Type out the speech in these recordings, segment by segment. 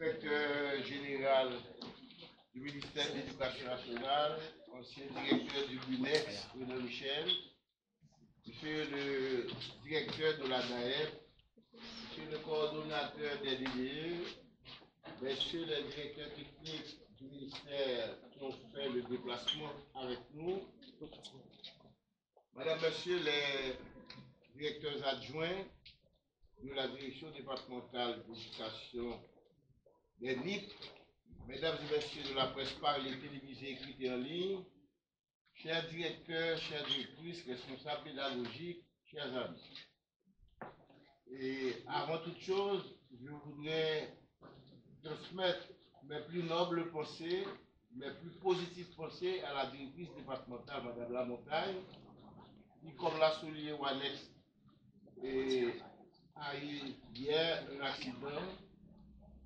Inspecteur général du ministère de l'Éducation nationale, ancien directeur du BUNEX, René Michel, monsieur le directeur de la NAEP, monsieur le coordonnateur des DDE, messieurs les directeurs techniques du ministère qui ont fait le déplacement avec nous, madame, monsieur les directeurs adjoints de la direction départementale d'éducation des NIP, mesdames et messieurs de la presse parlée, télévisée, écrite et en ligne, chers directeurs, chères directrices, responsables pédagogiques, chers amis. Et avant toute chose, je voudrais transmettre mes plus nobles pensées, mes plus positives pensées à la directrice départementale, madame Lamontagne, qui, comme l'a souligné Wanex, a eu hier un accident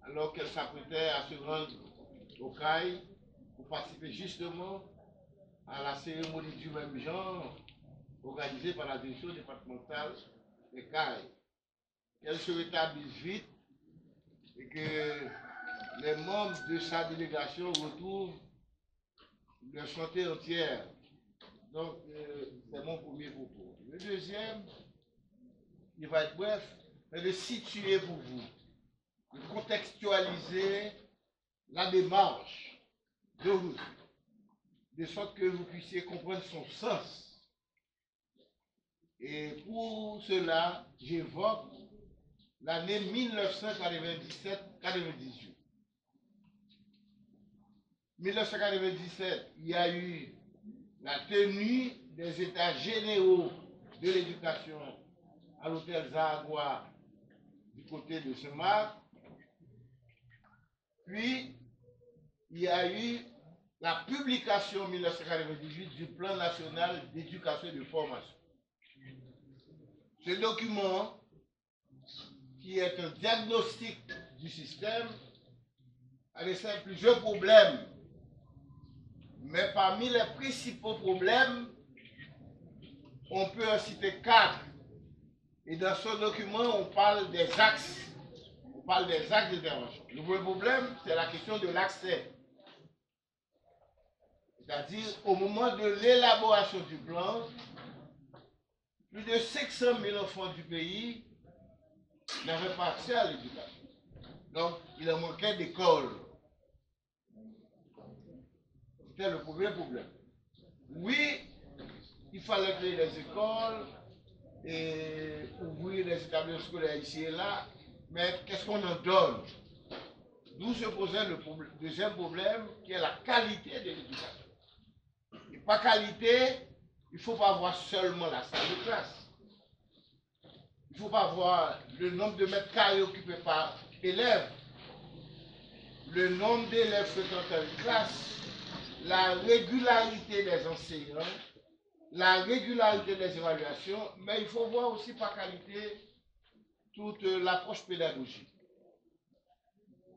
alors qu'elle s'apprêtait à se rendre au CAI pour participer justement à la cérémonie du même genre organisée par la direction départementale des CAI. Qu'elle se rétablisse vite et que les membres de sa délégation retrouvent leur santé entière. Donc, c'est mon premier propos. Le deuxième, il va être bref, c'est de situer pour vous, de contextualiser la démarche d'aujourd'hui, de sorte que vous puissiez comprendre son sens. Et pour cela, j'évoque l'année 1997-98. 1997, il y a eu la tenue des états généraux de l'éducation à l'hôtel Zahagua du côté de Saint-Marc. Puis, il y a eu la publication en 1998 du plan national d'éducation et de formation. Ce document, qui est un diagnostic du système, a laissé plusieurs problèmes. Mais parmi les principaux problèmes, on peut en citer 4. Et dans ce document, on parle des axes. On parle des axes d'intervention. Le premier problème, c'est la question de l'accès. C'est-à-dire, au moment de l'élaboration du plan, plus de 500 000 enfants du pays n'avaient pas accès à l'éducation. Donc, il en manquait d'écoles. C'était le premier problème. Oui, il fallait créer des écoles et ouvrir des établissements scolaires ici et là, mais qu'est-ce qu'on en donne? D'où se posait le deuxième problème, qui est la qualité de l'éducation. Et par qualité, il ne faut pas voir seulement la salle de classe. Il ne faut pas voir le nombre de mètres carrés occupés par élève, le nombre d'élèves fréquentant une classe, la régularité des enseignants, la régularité des évaluations, mais il faut voir aussi par qualité toute l'approche pédagogique.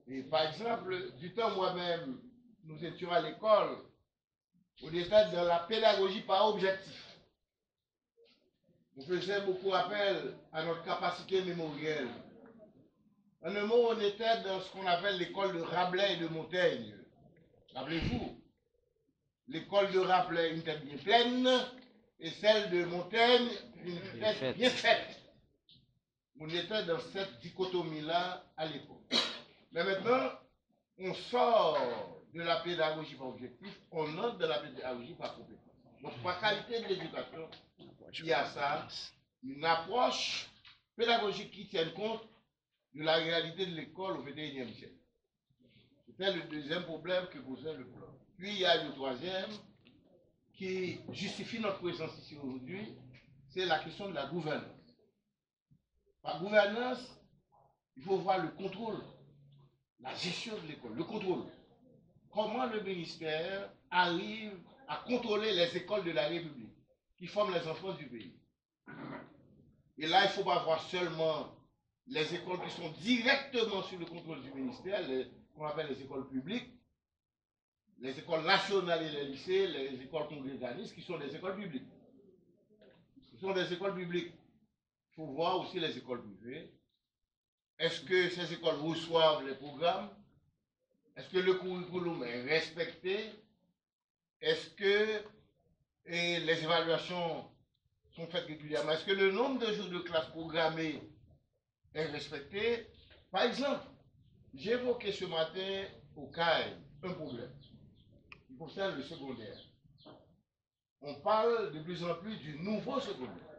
Et par exemple, du temps moi-même, nous étions à l'école, on était dans la pédagogie par objectif. On faisait beaucoup appel à notre capacité mémorielle. En un mot, on était dans ce qu'on appelle l'école de Rabelais et de Montaigne. Rappelez-vous, l'école de Rabelais, une tête bien pleine, et celle de Montaigne, une tête bien faite. On était dans cette dichotomie-là à l'époque. Mais maintenant, on sort de la pédagogie par objectif, on entre dans la pédagogie par compétence. Donc, par qualité de l'éducation, il y a ça, une approche pédagogique qui tienne compte de la réalité de l'école au XXIe siècle. C'était le deuxième problème que posait le plan. Puis, il y a le troisième, qui justifie notre présence ici aujourd'hui, c'est la question de la gouvernance. Par gouvernance, il faut voir le contrôle, la gestion de l'école, le contrôle. Comment le ministère arrive à contrôler les écoles de la République qui forment les enfants du pays. Et là, il ne faut pas voir seulement les écoles qui sont directement sous le contrôle du ministère, qu'on appelle les écoles publiques, les écoles nationales et les lycées, les écoles congréganistes, qui sont des écoles publiques. Ce sont des écoles publiques. Il faut voir aussi les écoles privées. Est-ce que ces écoles reçoivent les programmes? Est-ce que le curriculum est respecté? Est-ce que les évaluations sont faites régulièrement? Est-ce que le nombre de jours de classe programmés est respecté? Par exemple, j'ai évoqué ce matin au CAI un problème qui concerne le secondaire. On parle de plus en plus du nouveau secondaire.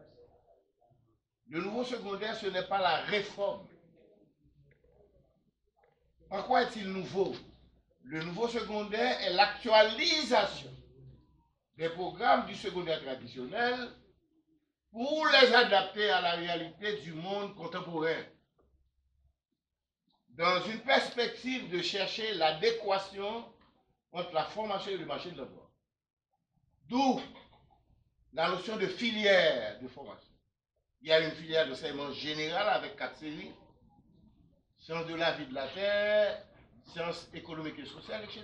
Le nouveau secondaire, ce n'est pas la réforme. En quoi est-il nouveau? Le nouveau secondaire est l'actualisation des programmes du secondaire traditionnel pour les adapter à la réalité du monde contemporain, dans une perspective de chercher l'adéquation entre la formation et le marché de l'emploi. D'où la notion de filière de formation. Il y a une filière d'enseignement général avec 4 séries: sciences de la vie de la terre, sciences économiques et sociales, etc.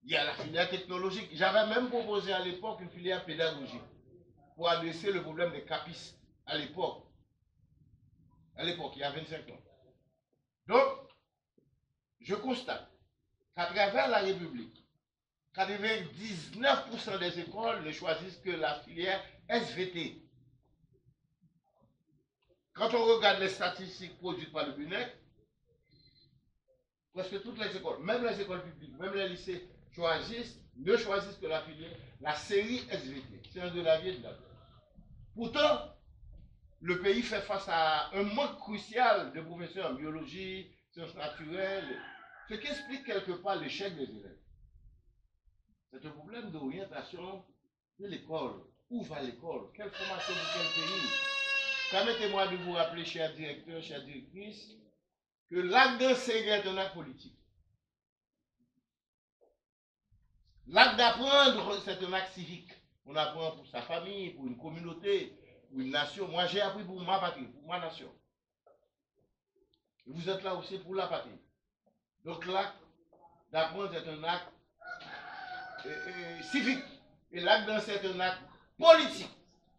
Il y a la filière technologique. J'avais même proposé à l'époque une filière pédagogique pour adresser le problème des capistes à l'époque. Il y a 25 ans. Donc, je constate qu'à travers la République, 99% des écoles ne choisissent que la filière SVT. Quand on regarde les statistiques produites par le BUNEC, presque toutes les écoles, même les écoles publiques, même les lycées, ne choisissent que la filière, la série SVT, sciences de la vie et de la terre. Pourtant, le pays fait face à un manque crucial de professeurs en biologie, sciences naturelles, ce qui explique quelque part l'échec des élèves. C'est un problème d'orientation de l'école. Où va l'école? Quelle formation pour quel pays? Permettez-moi de vous rappeler, chers directeurs, chères directrices, que l'acte d'enseigner est un acte politique. L'acte d'apprendre, c'est un acte civique. On apprend pour sa famille, pour une communauté, pour une nation. Moi, j'ai appris pour ma patrie, pour ma nation. Vous êtes là aussi pour la patrie. Donc l'acte d'apprendre est un acte civique. Et l'acte d'enseigner est un acte politique.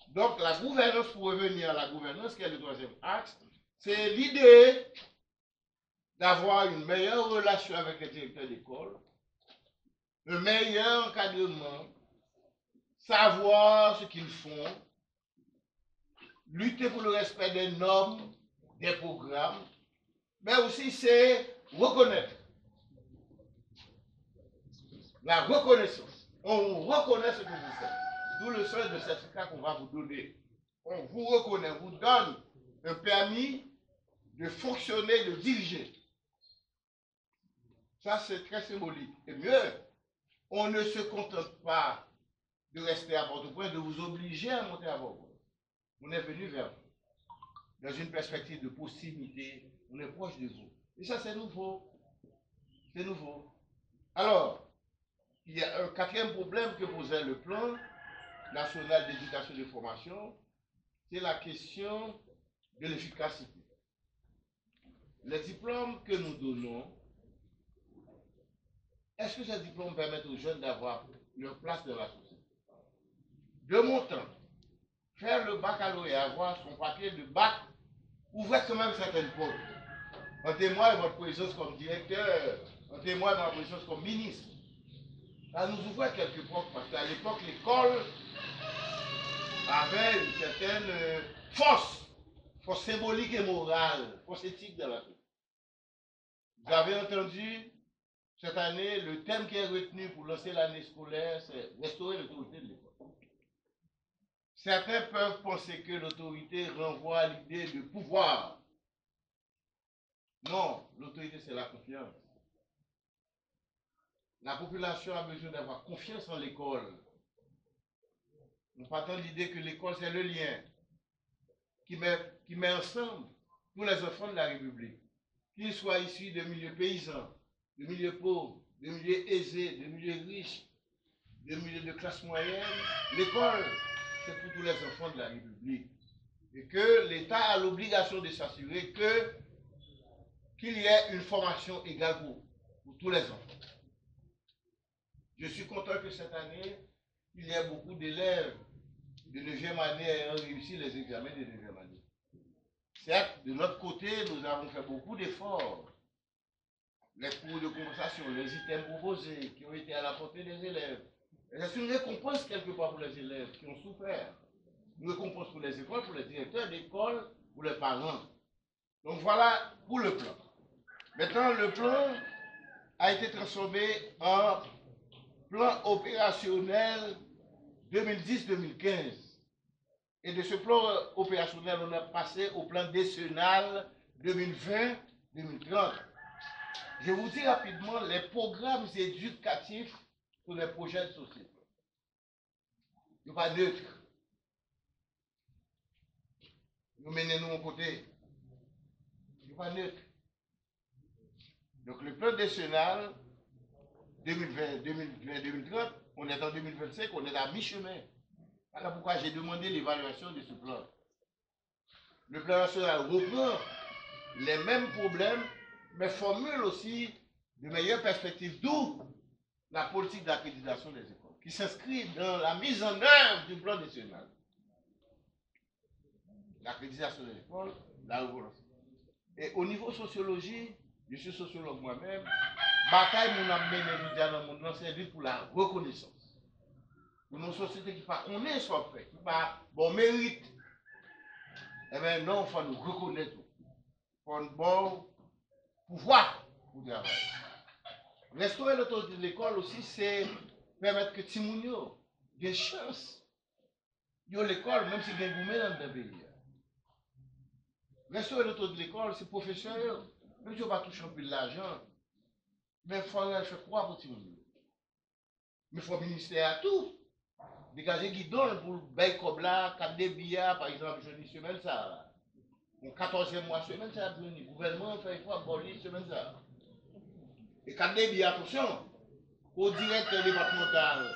Donc la gouvernance, pour revenir à la gouvernance, qui est le troisième axe, c'est l'idée d'avoir une meilleure relation avec les directeurs d'école, un meilleur encadrement, savoir ce qu'ils font, lutter pour le respect des normes, des programmes, mais aussi c'est reconnaître. La reconnaissance. On reconnaît ce que vous faites. D'où le sens de certificat qu'on va vous donner. On vous reconnaît, on vous donne un permis de fonctionner, de diriger. Ça, c'est très symbolique. Et mieux, on ne se contente pas de rester à votre point, de vous obliger à monter à votre point. On est venu vers vous. Dans une perspective de proximité, on est proche de vous. Et ça, c'est nouveau. C'est nouveau. Alors, il y a un quatrième problème que posait le plan national d'éducation et de formation, c'est la question de l'efficacité. Les diplômes que nous donnons, est-ce que ces diplômes permettent aux jeunes d'avoir leur place dans la société? De mon temps, faire le baccalauréat, avoir son papier de bac, ouvrait quand même certaines portes. En témoigne votre présence comme directeur, en témoigne ma présence comme ministre. Ça nous ouvrait quelques portes, parce qu'à l'époque, l'école avait une certaine force symbolique et morale, force éthique dans la vie. Vous avez entendu cette année, le thème qui est retenu pour lancer l'année scolaire, c'est restaurer l'autorité de l'école. Certains peuvent penser que l'autorité renvoie à l'idée de pouvoir. Non, l'autorité, c'est la confiance. La population a besoin d'avoir confiance en l'école. Nous partons de l'idée que l'école, c'est le lien qui met ensemble tous les enfants de la République, qu'ils soient issus de milieux paysans, de milieux pauvres, de milieux aisés, de milieux riches, de milieux de classe moyenne. L'école, c'est pour tous les enfants de la République. Et que l'État a l'obligation de s'assurer qu'il y ait une formation égale pour tous les enfants. Je suis content que cette année, il y ait beaucoup d'élèves de 9e année ayant réussi les examens de 9e année. Certes, de notre côté, nous avons fait beaucoup d'efforts les cours de conversation, les items proposés qui ont été à la portée des élèves. C'est une récompense quelque part pour les élèves qui ont souffert. Une récompense pour les écoles, pour les directeurs d'école, pour les parents. Donc voilà pour le plan. Maintenant, le plan a été transformé en plan opérationnel 2010-2015. Et de ce plan opérationnel, on a passé au plan décennal 2020-2030. Je vous dis rapidement les programmes éducatifs pour les projets de société. Il n'y a pas neutre. Nous menons nous côté. Il n'y a pas neutre. Donc le plan décennal 2020-2030, on est en 2025, on est à mi-chemin. Voilà pourquoi j'ai demandé l'évaluation de ce plan. Le plan national reprend les mêmes problèmes, mais formule aussi de meilleures perspectives, d'où la politique d'accréditation des écoles, qui s'inscrit dans la mise en œuvre du plan décennal. L'accréditation des écoles, la reconnaissance. Et au niveau sociologie, je suis sociologue moi-même, bataille mon amené dans le monde, c'est pour la reconnaissance. Pour nos sociétés qui pas on est soit fait, qui pas bon mérite, eh bien non, il faut nous reconnaître. Il faut un bon pouvoir pour travailler. Restaurer l'autorité de l'école aussi, c'est permettre que Timounio ait des chances. Yo l'école, même si il y a un gourmet dans le pays. Restaurer l'autorité de l'école, c'est professionnel. Même si on va toucher un peu de l'argent, mais il faut faire quoi pour Timounio? Mais il faut ministère à tout. Dégager guidon pour bailler comme là, 4 débits, par exemple, je dis semaine ça. Mon 14e mois semaine ça, le gouvernement fait quoi, abolir semaine ça. Et 4 débits, attention, au directeur départemental,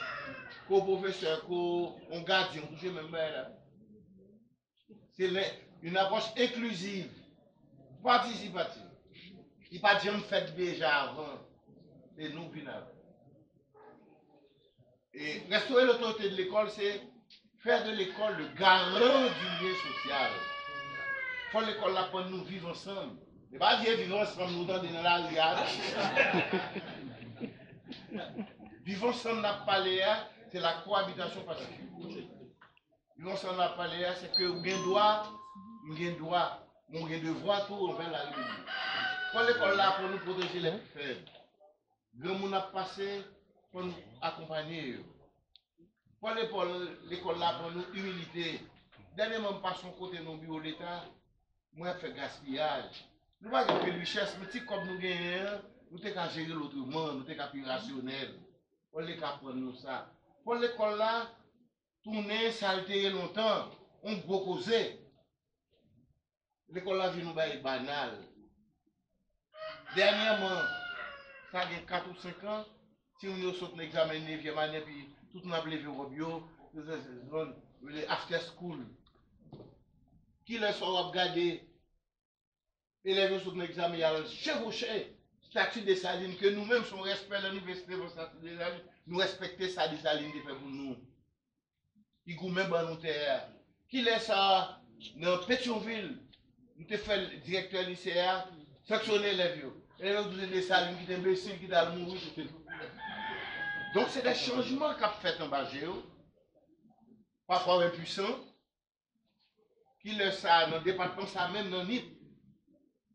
au professeur, au gardien, on touche même là. C'est une approche inclusive, participative. Il n'y a pas de gens fait déjà avant, et nous venons. Et restaurer l'autorité de l'école, c'est faire de l'école le garant du lien social. Il faut l'école là pour nous vivre ensemble. Et pas dire vivre ensemble, nous dans la riade. Vivre ensemble, n'a pas c'est la cohabitation pacifique. Vivre ensemble, n'a pas c'est que vous avez droit, vous avez droit, vous avez devoir tout envers la République. Pour l'école là pour nous protéger les plus faibles. Le monde a passé pour nous accompagner. Pour l'école là pour nous humilité. Dernièrement, nous passons côté nos bureaux d'État, moi je fais gaspillage. Nous ne pouvons pas de richesse, mais si comme nous gagnons, nous devons gérer l'autrement, nous devons être rationnels. Pour les cas pour nous ça. Pour l'école là, tourner, ça a été longtemps, on gros causé. L'école là vient nous bailler banal. Dernièrement, ça a 4 ou 5 ans, si on saute l'examen 9e année, puis tout le monde a levé au bio, les after school. Qui les sont regardés, élèves sur l'examen, il y a chevauché, statut de Saline, que nous-mêmes, son respect de l'université, nous respectons ça de Saline qui fait pour nous. Qui gourmet dans nos terres. Qui laisse ça dans Pétionville, nous avons fait le directeur lycéen, sanctionner les vieux. Et nous avons des salines qui sont imbéciles, qui sont mourir. Donc c'est des changements qu'a fait en Bagéo, parfois impuissants, qui laissent ça dans le département, ça même dans NIP.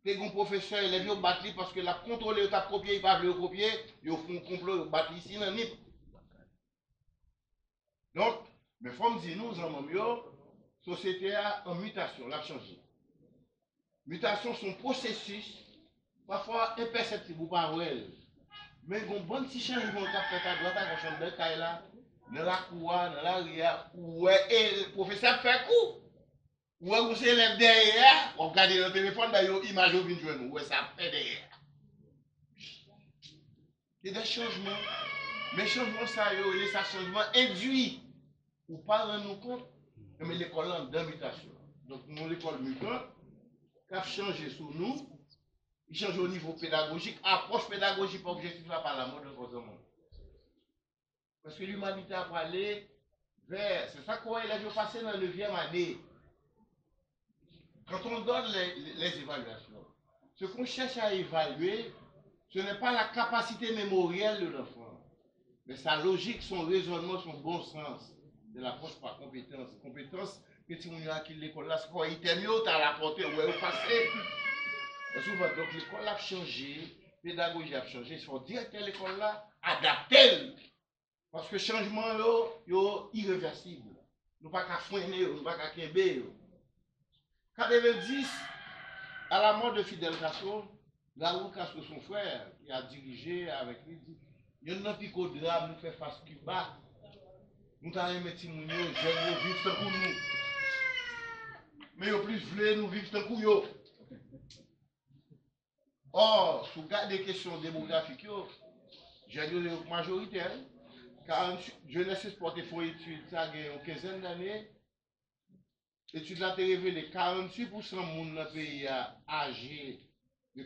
Et un professeur, les vieux battent parce que la contrôle, il a copié, il va le copier, ils font un complot, ils battent ici dans NIP. Donc, mais il faut me dire, nous, en la société en mutation, l'a changé. Mutation, son processus, parfois imperceptible ou pas réel. Mais il y a un bon petit changement qui a fait à droite, à la chambre de Kaila, dans la cour, dans la ria, où le professeur fait coup. Où vous élève derrière, on regarde le téléphone, d'ailleurs, image au vin où ça fait derrière. Il y a des changements. Mais changements, ça, c'est un changement induit. Ou pas rendre nous compte, mais l'école en d'invitation. Donc, nous, l'école mutante, qui a changé sur nous, il change au niveau pédagogique, approche pédagogique pour objectif là par la mode de votre monde. Parce que l'humanité a aller vers, c'est ça qu'on a passé dans la 9e année. Quand on donne les évaluations, ce qu'on cherche à évaluer, Ce n'est pas la capacité mémorielle de l'enfant, mais sa logique, son raisonnement, son bon sens. De l'approche par compétence. Compétence, que si on a acquis l'école là, c'est quoi? Il t'aime mieux, t'as rapporté, ouais, au passé. Souvent, donc l'école a changé, la pédagogie a changé. Il faut dire que l'école là, adapter. Parce que le changement est irréversible. Nous ne pouvons pas freiner, nous ne pouvons pas québer. 90, à la mort de Fidel Castro, Raoul Castro, son frère, qui a dirigé avec lui, dit il y a un picodrame, nous fait face Cuba. Nous avons mis des gens, jeunes, vivre tant que nous. Mais au plus, voulez nous vivre tant que nous. Or, si vous regardez les questions démographiques, j'ai dit majoritaire. Jeunesse Sport et faut études, ça a une quinzaine d'années. L'étude a été révélée 48% de monde dans le pays âgé de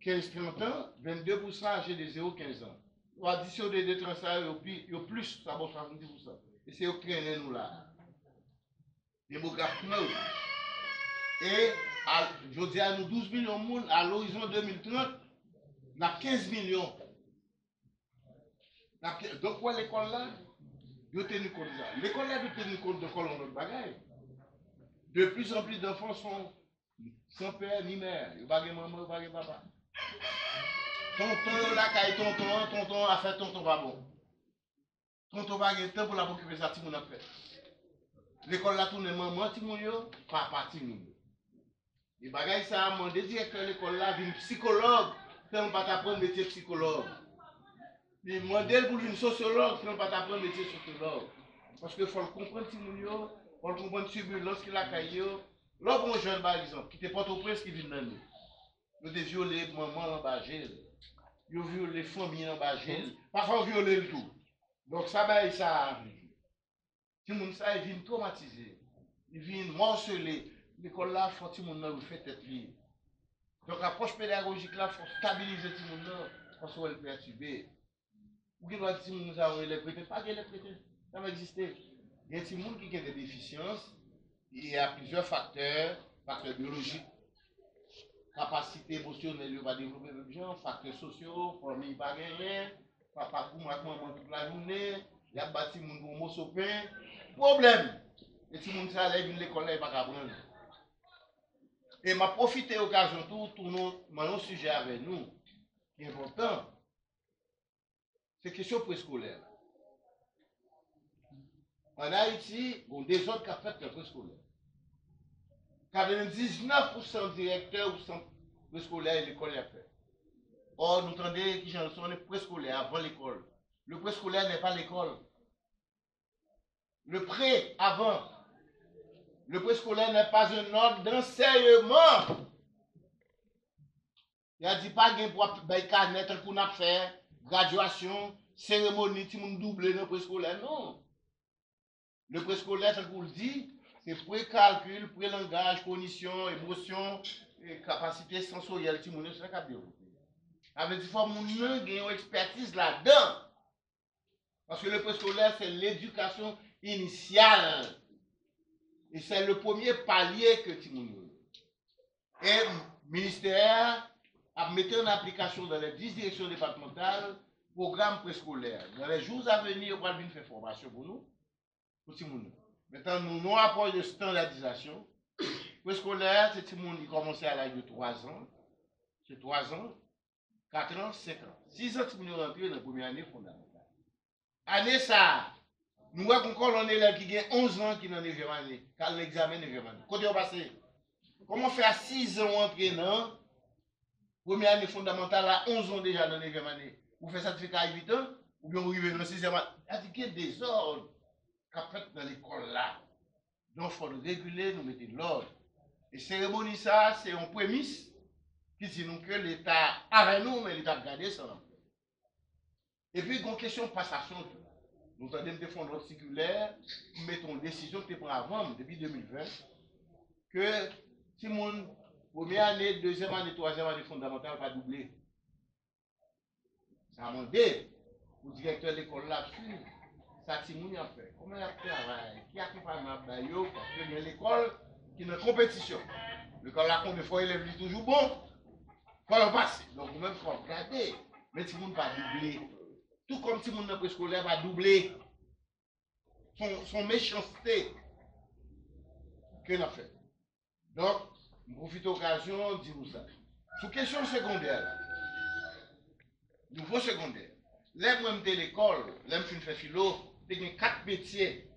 15-30 ans, 22% âgé de 0-15 ans. L'addition des transferts, il y a plus, ça va 70%. Et c'est au qui nous là. Démographiquement. Et je dis à nous 12 millions de monde à l'horizon 2030, on a 15 millions. Donc, quoi l'école là? Yo tenu compte de ça. L'école là doit tenir compte de colonne de bagaille. De plus en plus d'enfants sont sans père ni mère. Ils ne pas maman, ils ne pas papa. Tonton là, quand tonton a fait tonton pas bon. Tonton va gagner temps pour la occuper ça, tout le monde a fait. L'école là tourne maman, tout le monde, papa, tout le monde. Les bagailles ça a demandé directeur de l'école là, une psychologue, fait on pas t'apprendre métier psychologue. Les modèles pour une sociologue, fait on pas t'apprendre métier sociologue. Parce qu'il faut le comprendre, il faut le comprendre turbulence qu'il a caillé. Là, pour un jeune, par exemple, qui était Port-au-Prince qui vient de nous, il a violé maman en bas gel, il a violé famille en bas gel, parfois violé le tout. Donc ça, ben, ça arrive. Tout le monde, ça, il vient traumatisé, il vient morcelé. L'école là, il faut que tout le monde fait tête libre. Donc l'approche pédagogique là, il faut stabiliser tout le monde parce qu'on est perturbé. Ou qu'il doit dire que tout le monde a les prétendants, pas que les prétendants, ça va exister. Il y a des gens qui ont des déficiences, il y a plusieurs facteurs biologiques, capacité émotionnelle, il va développer le gens, facteurs sociaux, famille pas rien, papa pour maman toute la journée, il y a bâti mon pour mot sopin, problème. Et si mon ça lève l'école là, il va pas apprendre. Et m'a profité de l'occasion tout mon sujet avec nous, qui est important, c'est question préscolaire. En Haïti, on a des autres qui ont fait le préscolaire. 99% directeurs ou centres préscolaires et l'école a fait. Or, nous entendons qui sont préscolaires avant l'école. Le préscolaire n'est pas l'école. Le pré avant. Le préscolaire n'est pas un ordre d'enseignement. Il a dit pas qu'il pour carnet qu'on a fait, graduation, cérémonie, tout le monde doublé dans le préscolaire. Non. Le préscolaire, ça vous le dit, c'est pré-calcul, pré-langage, cognition, émotion, capacité sensorielle, tout le monde, c'est ça qu'il a développé. Avec des fois, mon nom a une expertise là-dedans. Parce que le préscolaire, c'est l'éducation initiale. Et c'est le premier palier que tu m'as. Et le ministère a mis en application dans les 10 directions départementales programme préscolaire. Dans les jours à venir, on va venir faire formation pour nous. Pour tout le monde. Maintenant, nous avons un approche de standardisation. Préscolaire, c'est tout le monde qui commence à l'âge de 3 ans. C'est 3 ans, 4 ans, 5 ans. 6 ans, tout le monde rentre dans la première année fondamentale. Année ça, nous avons encore un élève qui a 11 ans qui est dans la 9e année, car l'examen 9e année. Côté au passé, comment faire 6 ans entrer dans première année fondamentale à 11 ans déjà dans la 9e année? Vous faites certificat à 8 ans, ou bien vous arrivez dans la 6e année? Il y a des ordres qu'a fait dans l'école là. Donc il faut nous réguler, nous mettre de l'ordre. Et cérémonie ça, c'est une prémisse qui dit nous que l'État avec nous, mais l'État gardé ça. Et puis, une question de passation. Nous avons défendre notre circulaire, nous mettons une décision qui est prise avant, depuis 2020, que si mon première année, deuxième année, troisième année fondamentale va doubler. Ça a demandé au directeur de l'école là-dessus, ça Timouni a fait. Comment il a fait? Qui a fait par ma baillot? Parce que l'école qui est en compétition. L'école là, qu'on des fois, élève toujours bon. faut le passer. Donc, vous-même, il faut regarder. Mais si vous ne pas doubler. Tout comme si vous ne préscolaire va doubler son méchanceté que nous fait. Donc, je profite de l'occasion de dire ça. Sous question secondaire, nouveau secondaire, là, moi, de l'école, là, je fais philo, il y a 4 métiers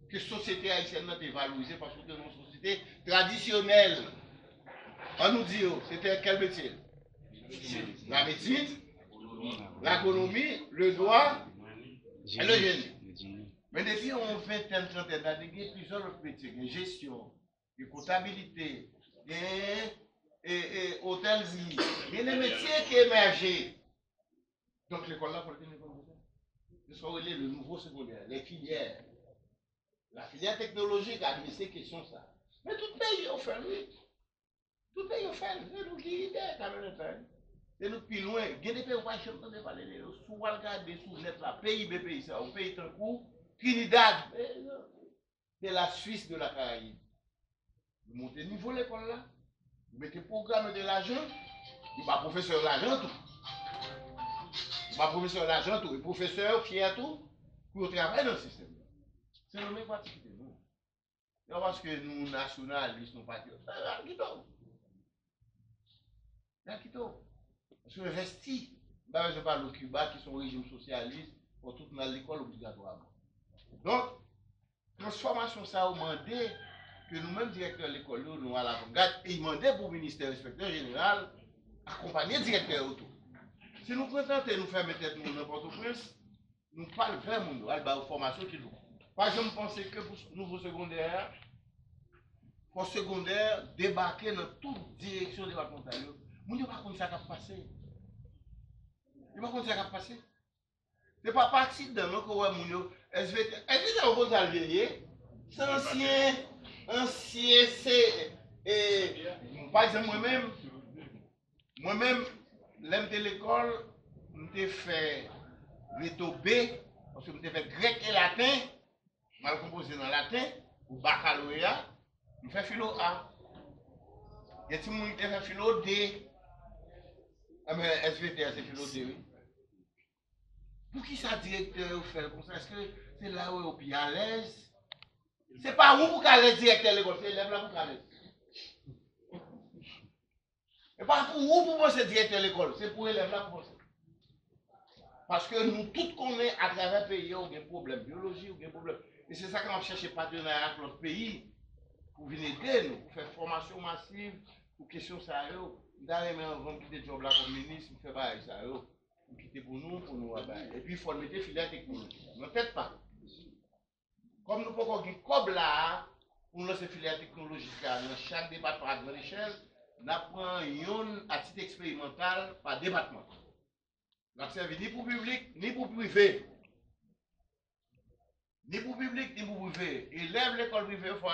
que la société haïtienne a valorisé parce que c'est une société traditionnelle. On nous dit, c'était quel métier? La médecine, l'agronomie, le droit et le génie. Mais depuis on fait une trentaine d'années, il y a plusieurs autres métiers, de gestion, de comptabilité, et hôtellerie. Il y a des métiers qui émergent. Donc l'école là, pour le c'est ce qu'on relève le nouveau secondaire, les filières. La filière technologique a mis ces questions ça. Mais tout pays ont fait, oui. Tout pays ont fait. C'est nous qui idée quand même. C'est nous plus loin. Il y a des pays où je ne pas parler de sous regarder sous net là, PIB pays ça, au pays d'un coup, Trinidad. C'est la Suisse de la Caraïbe. Vous montez niveau l'école là, vous mettez programme de l'argent, il va professeur l'argent tout. Il va professeur l'argent tout, le professeur qui a tout pour travailler dans le système. C'est le même particulier. Non, parce que nous, nationalistes, nous patriotes, parce que investi, je parle au Cuba qui sont au régime socialiste, pour tout dans l'école obligatoirement. Donc, transformation, ça a demandé que nous-mêmes, directeurs de l'école, nous à l'avant-garde, et demandé pour le ministère inspecteur général, accompagner le directeur autour. Si nous présentons, nous faisons peut-être n'importe quoi, nous parlons vraiment de la formation qu'il nous faut. Par exemple, je pense que pour le nouveau secondaire, pour secondaire, débarquer dans toute direction départementale, nous ne savons pas ça qui passé. Il ne sait pas ça qui passé. Ce n'est pas par accident que vous avez SVT. SVT, on va le c'est ancien, c'est. Par exemple, moi-même, l'aime de l'école, je fait Réto B, parce que je fait grec et latin, mal composé dans latin, ou baccalauréat, je fais philo A. Il y a des gens qui fait philo D. Mais SVT, c'est philo D, oui. Pour qui ça directeur fait comme ça? Est-ce que c'est là où on est à l'aise? C'est pas où pour aller directeur de l'école, c'est l'élève là pour aller. Et pas pour où pour penser directeur de l'école, c'est pour l'élève là pour penser. Parce que nous tous connaissons à travers le pays, on a des problèmes biologiques, on a des problèmes. Et c'est ça qu'on cherche partenariat avec notre pays pour venir aider nous, pour faire formation massive, pour question ça. Nous allons quitter le job là comme ministre, nous faisons ça. Pour quitter pour nous. Et puis il faut mettre filière technologique. Ne peut-être pas. Comme nous pouvons avoir un cob là, pour lancer filière technologique dans chaque département à grande échelle, nous apprenons à titre expérimental par département. Nous servi ni pour public, ni pour privé. Ni pour public, ni pour privé. Élève l'école privée, il faut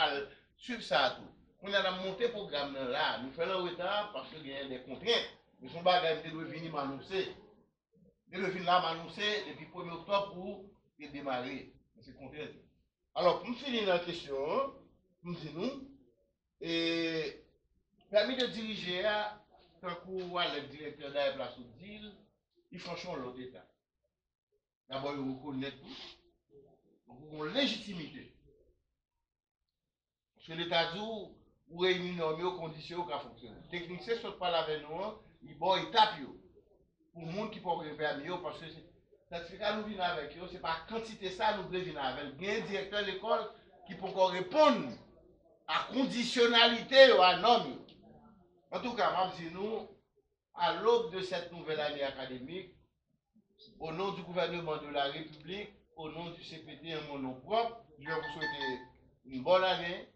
suivre ça tout. On a monté le programme là, nous faisons le retard parce qu'il y a des contraintes. Mais son bagage devait venir m'annoncer. Il devait venir là m'annoncer depuis le 1er octobre pour démarrer. C'est contraint. Alors, pour finir la question, nous disons, et permis de diriger, tant qu'on voit le directeur d'AE Place ou DIL, il franchement l'autre État. D'abord, il reconnaît tout. Donc, il y a une légitimité. Parce que l'État dit, ou réunit nos conditions qui fonctionnent. Technique, c'est ce que parle avec nous, il y étape pour le monde qui peut faire permis, parce que le certificat nous vient avec eux, ce n'est pas quantité ça nous devons venir avec. Il y a un directeur de l'école qui peut répondre à conditionnalité ou à norme. En tout cas, nous, à l'aube de cette nouvelle année académique, au nom du gouvernement de la République, au nom du CPT en mon nom propre, je vais vous souhaiter une bonne année.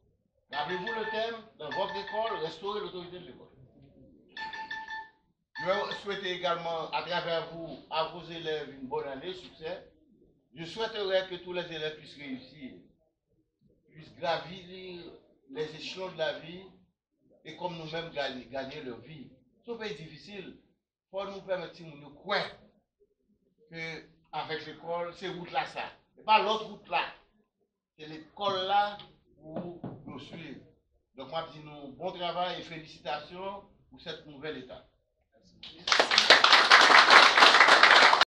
Avez-vous le thème dans votre école, restaurer l'autorité de l'école. Je vais souhaiter également, à travers vous, à vos élèves une bonne année, succès. Je souhaiterais que tous les élèves puissent réussir, puissent gravir les échelons de la vie et comme nous-mêmes gagner leur vie. C'est un pays difficile. Il faut nous permettre de nous croire qu'avec l'école, c'est route là ça. Et pas l'autre route là. C'est l'école là pour nous suivre. Donc moi, je dis nous bon travail et félicitations pour cette nouvelle étape.